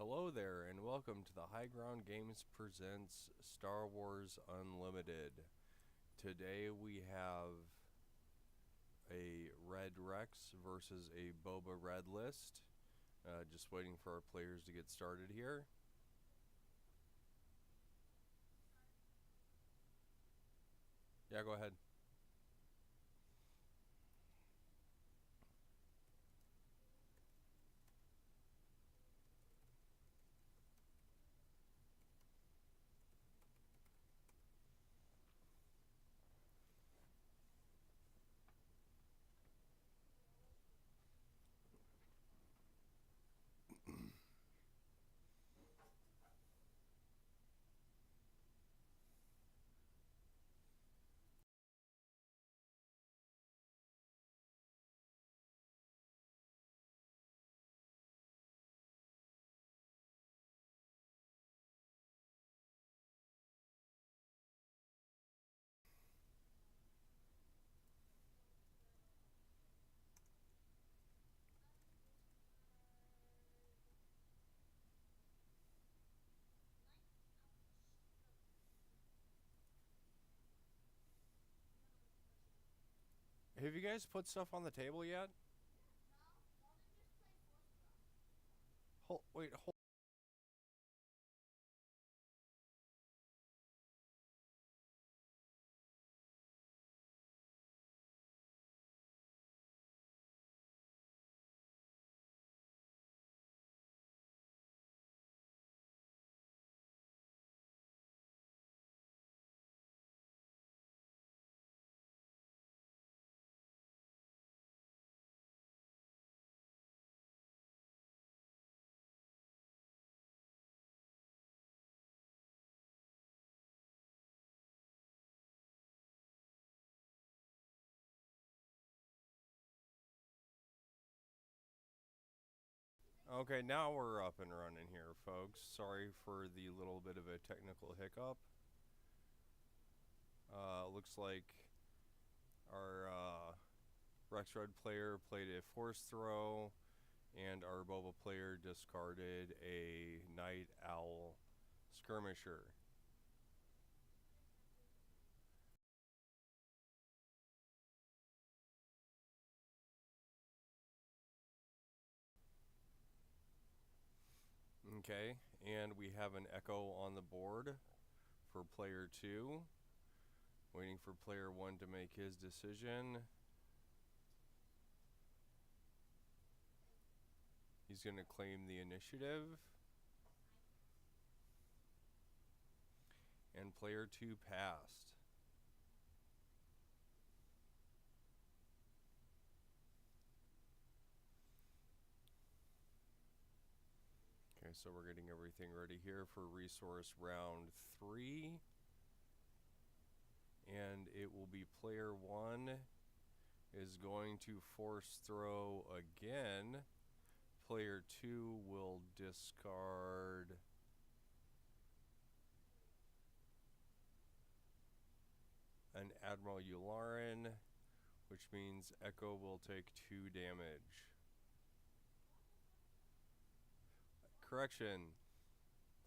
Hello there, and welcome to the High Ground Games presents Star Wars Unlimited. Today we have a Red Rex versus a Boba Red list. Just waiting for our players to get started here. Yeah, go ahead. Have you guys put stuff on the table yet? Hold. Okay, now we're up and running here, folks. Sorry for the little bit of a technical hiccup. Looks like our Rexroad player played a force throw, and our Boba player discarded a Night Owl skirmisher. Okay, and we have an Echo on the board for player 2. Waiting for player 1 to make his decision. He's going to claim the initiative. And player 2 passed. Okay, so we're getting everything ready here for resource round 3. And it will be player 1 is going to force throw again. Player 2 will discard an Admiral Yularen, which means Echo will take 2 damage. Correction,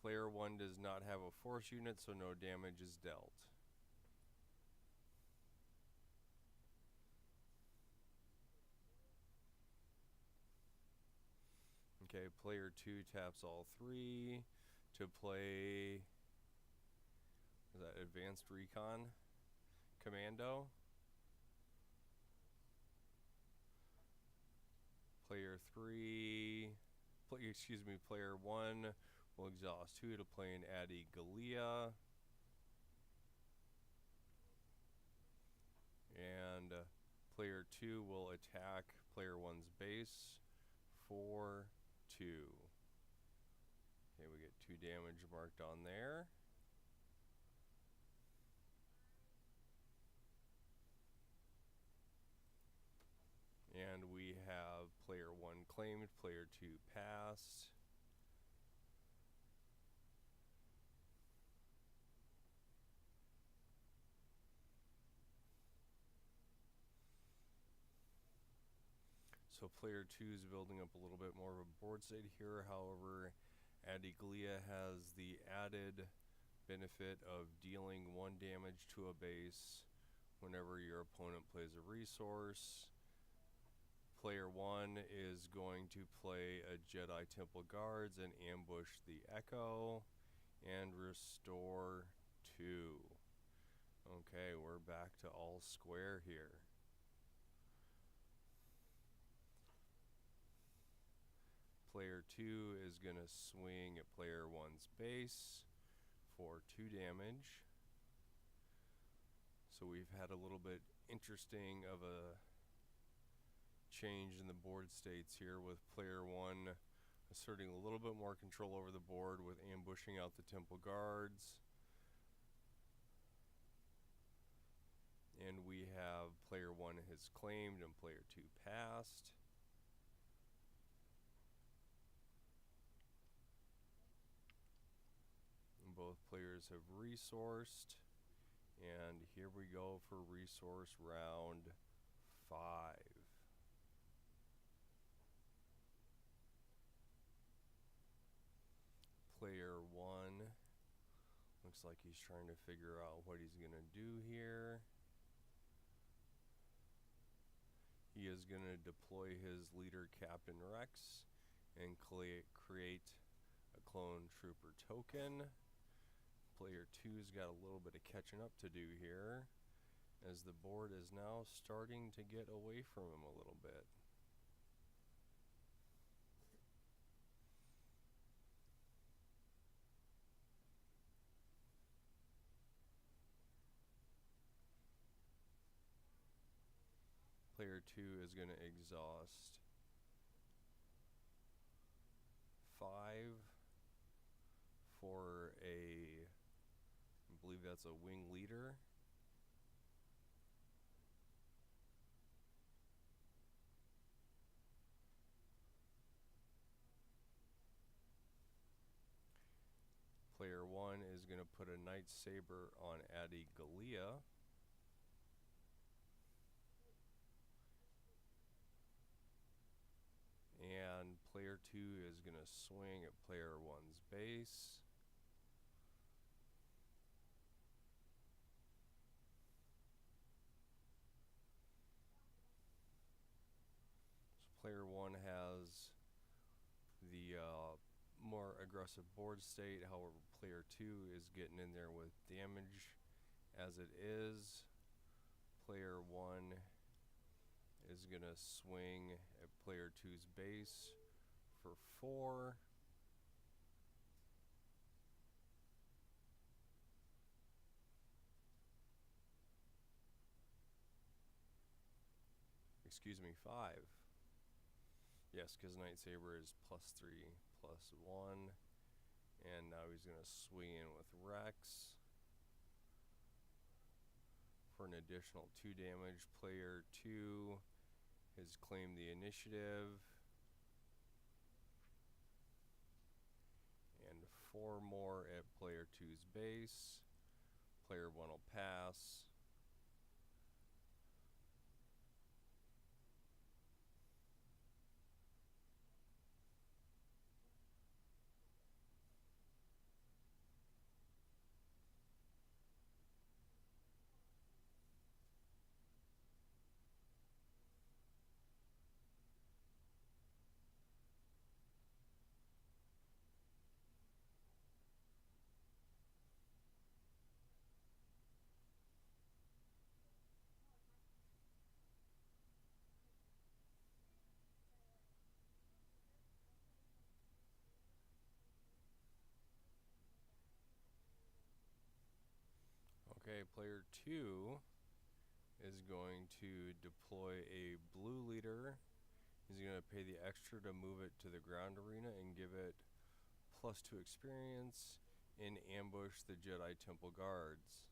player 1 does not have a force unit, so no damage is dealt. Okay, player 2 taps all 3 to play, is that Advanced Recon Commando? Player 1 will exhaust 2 to play an Adi Gallia. And player 2 will attack player 1's base for 2. Okay, we get 2 damage marked on there. And we have player 1 claimed, player 2 passed. So player 2 is building up a little bit more of a board state here. However, Adiglia has the added benefit of dealing 1 damage to a base whenever your opponent plays a resource. Player 1 is going to play a Jedi Temple Guards and ambush the Echo and restore 2. Okay, we're back to all square here. Player 2 is going to swing at player 1's base for 2 damage. So we've had a little bit interesting of a change in the board states here, with player 1 asserting a little bit more control over the board with ambushing out the Temple Guards. And we have player 1 has claimed and player 2 passed. Both players have resourced, and here we go for resource round 5. Player 1 looks like he's trying to figure out what he's going to do here. He is going to deploy his leader, Captain Rex, and create a clone trooper token. Player 2's got a little bit of catching up to do here, as the board is now starting to get away from him a little bit. Player 2 is going to exhaust 5 for I believe that's a wing leader. Player 1 is going to put a Night Saber on Adiglia. And player 2 is going to swing at player 1's base. So player 1 has the more aggressive board state, however player 2 is getting in there with damage as it is. Player 1 is going to swing at player 2's base for 4. Excuse me, 5. Yes, because Night Saber is +3, +1. And now he's going to swing in with Rex for an additional 2 damage. Player 2 has claimed the initiative. And 4 more at player 2's base. Player 1 will pass. Okay, player 2 is going to deploy a blue leader. He's going to pay the extra to move it to the ground arena and give it +2 experience and ambush the Jedi Temple Guards.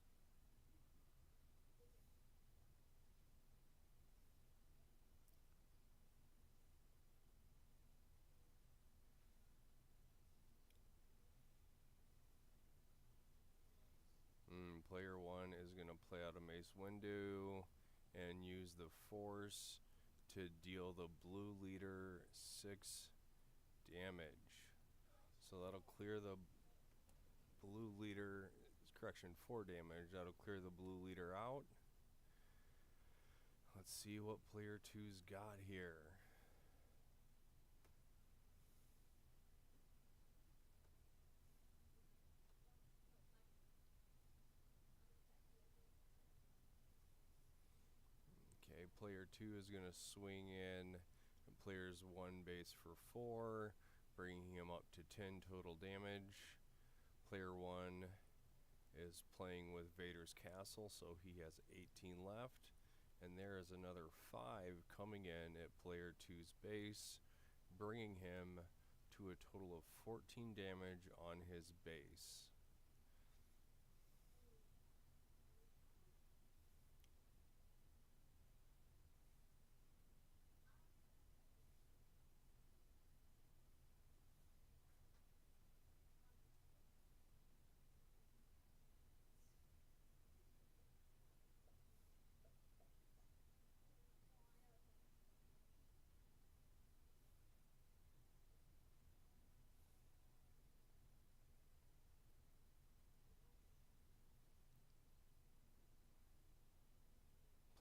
Player 1 is going to play out a Mace Windu and use the Force to deal the blue leader 6 damage. So So that'll clear the blue leader, correction, 4 damage. That'll clear the blue leader out. Let's see what player 2's got here. Okay, player 2 is going to swing in player's 1 base for 4, bringing him up to 10 total damage. Player 1 is playing with Vader's Castle, so he has 18 left. And there is another 5 coming in at player 2's base, bringing him to a total of 14 damage on his base.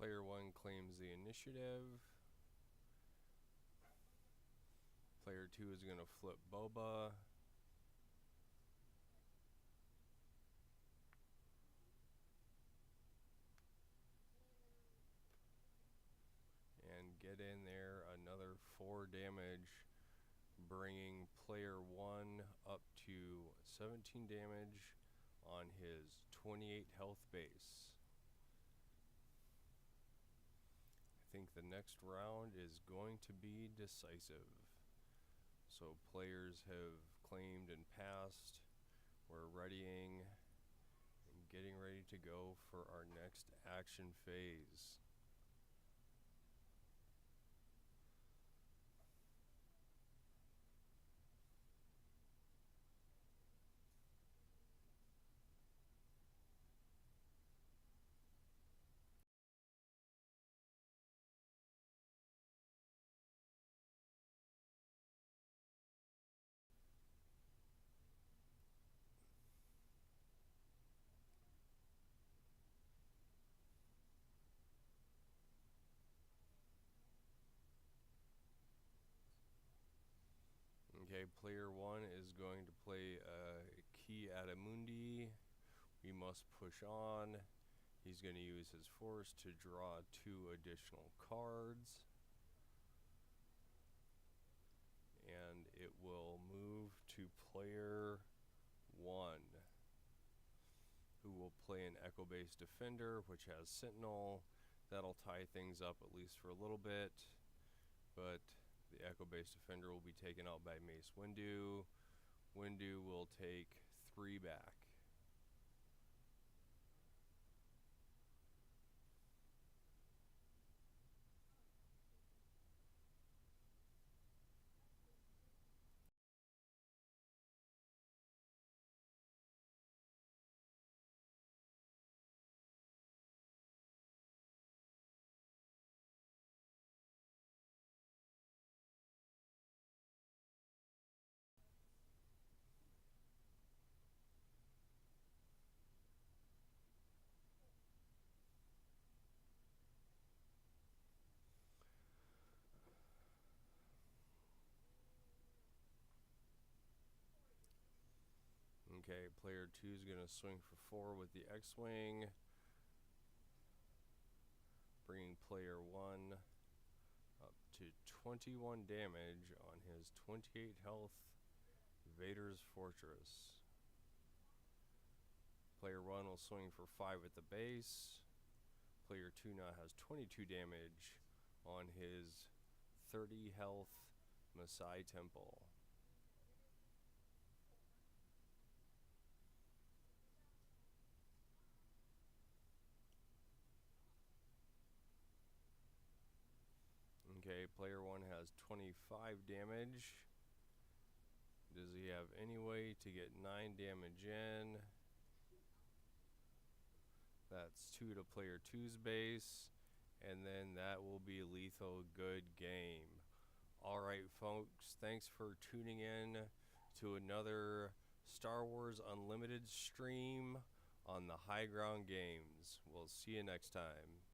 Player 1 claims the initiative. Player 2 is going to flip Boba. And get in there another 4 damage, bringing player 1 up to 17 damage on his 28 health base. I think the next round is going to be decisive. So players have claimed and passed. We're readying and getting ready to go for our next action phase. Okay, player 1 is going to play Ki Adamundi. We must push on. He's going to use his force to draw 2 additional cards. And it will move to player 1, who will play an Echo-based defender, which has Sentinel. That'll tie things up at least for a little bit, but the Echo-based defender will be taken out by Mace Windu. Windu will take 3 back. Okay, player 2 is going to swing for 4 with the X-Wing, bringing player 1 up to 21 damage on his 28 health Vader's Fortress. Player 1 will swing for 5 at the base. Player 2 now has 22 damage on his 30 health Masai Temple. Okay, player 1 has 25 damage. Does he have any way to get 9 damage in? That's 2 to player 2's base, and then that will be lethal. Good game. Alright folks, thanks for tuning in to another Star Wars Unlimited stream on the High Ground Games. We'll see you next time.